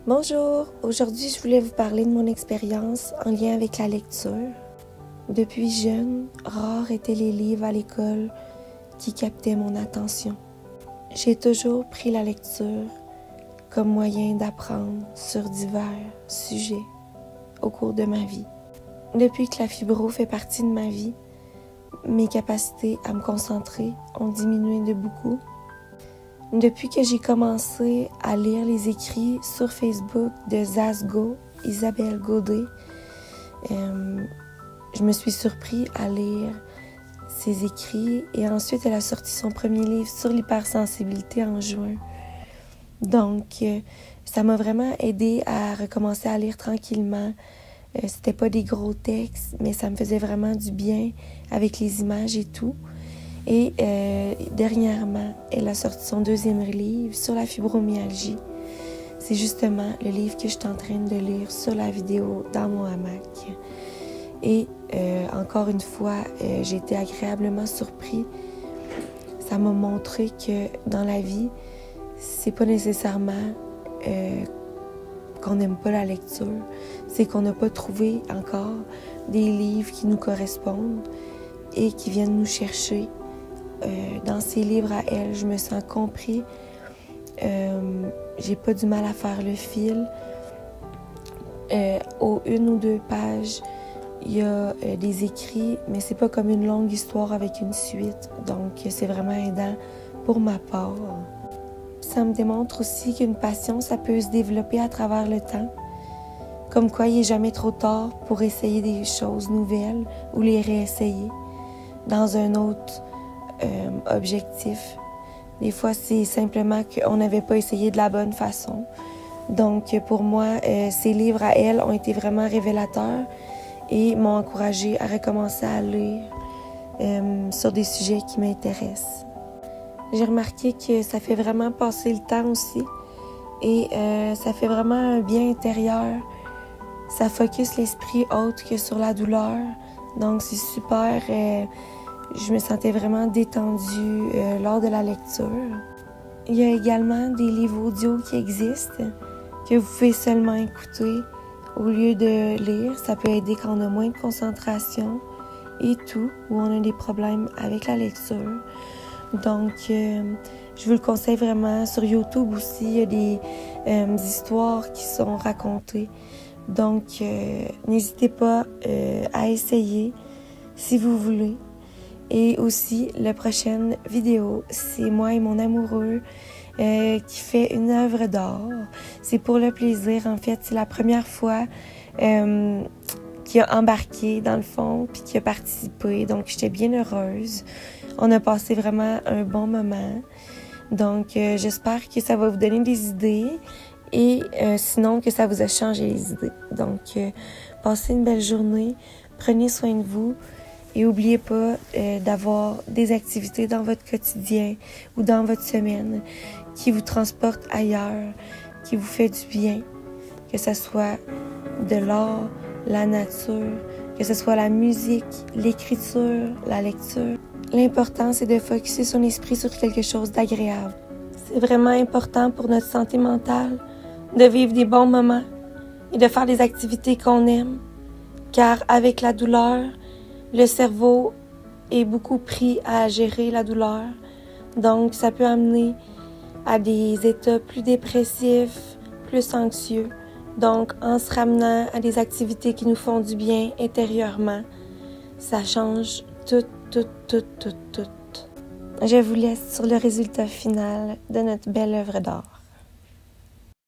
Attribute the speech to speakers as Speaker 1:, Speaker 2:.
Speaker 1: Bonjour, aujourd'hui je voulais vous parler de mon expérience en lien avec la lecture. Depuis jeune, rares étaient les livres à l'école qui captaient mon attention. J'ai toujours pris la lecture comme moyen d'apprendre sur divers sujets au cours de ma vie. Depuis que la fibro fait partie de ma vie, mes capacités à me concentrer ont diminué de beaucoup. Depuis que j'ai commencé à lire les écrits sur Facebook de Zasgo, Isabelle Godet, je me suis surpris à lire ses écrits et ensuite elle a sorti son premier livre sur l'hypersensibilité en juin. Donc, ça m'a vraiment aidé à recommencer à lire tranquillement. C'était pas des gros textes, mais ça me faisait vraiment du bien avec les images et tout. Et dernièrement, elle a sorti son deuxième livre sur la fibromyalgie. C'est justement le livre que je suis en train de lire sur la vidéo dans mon hamac. Et encore une fois, j'ai été agréablement surpris. Ça m'a montré que dans la vie, c'est pas nécessairement qu'on n'aime pas la lecture. C'est qu'on n'a pas trouvé encore des livres qui nous correspondent et qui viennent nous chercher. Dans ces livres à elle, je me sens compris. J'ai pas du mal à faire le fil. Aux 1 ou 2 pages, il y a des écrits, mais c'est pas comme une longue histoire avec une suite. Donc, c'est vraiment aidant pour ma part. Ça me démontre aussi qu'une passion, ça peut se développer à travers le temps. Comme quoi, il n'est jamais trop tard pour essayer des choses nouvelles ou les réessayer dans un autre objectif. Des fois, c'est simplement qu'on n'avait pas essayé de la bonne façon. Donc, pour moi, ces livres à elle ont été vraiment révélateurs et m'ont encouragée à recommencer à lire sur des sujets qui m'intéressent. J'ai remarqué que ça fait vraiment passer le temps aussi et ça fait vraiment un bien intérieur. Ça focus l'esprit autre que sur la douleur. Donc, c'est super. Je me sentais vraiment détendue lors de la lecture. Il y a également des livres audio qui existent, que vous pouvez seulement écouter au lieu de lire. Ça peut aider quand on a moins de concentration et tout, ou on a des problèmes avec la lecture. Donc, je vous le conseille vraiment. Sur YouTube aussi, il y a des histoires qui sont racontées. Donc, n'hésitez pas à essayer si vous voulez. Et aussi, la prochaine vidéo, c'est moi et mon amoureux qui fait une œuvre d'art. C'est pour le plaisir, en fait. C'est la première fois qu'il a embarqué, dans le fond, puis qu'il a participé. Donc, j'étais bien heureuse. On a passé vraiment un bon moment. Donc, j'espère que ça va vous donner des idées et sinon que ça vous a changé les idées. Donc, passez une belle journée. Prenez soin de vous. Et n'oubliez pas d'avoir des activités dans votre quotidien ou dans votre semaine qui vous transportent ailleurs, qui vous fait du bien, que ce soit de l'art, la nature, que ce soit la musique, l'écriture, la lecture. L'important, c'est de focusser son esprit sur quelque chose d'agréable. C'est vraiment important pour notre santé mentale de vivre des bons moments et de faire des activités qu'on aime, car avec la douleur, le cerveau est beaucoup pris à gérer la douleur, donc ça peut amener à des états plus dépressifs, plus anxieux. Donc, en se ramenant à des activités qui nous font du bien intérieurement, ça change tout. Je vous laisse sur le résultat final de notre belle œuvre d'art.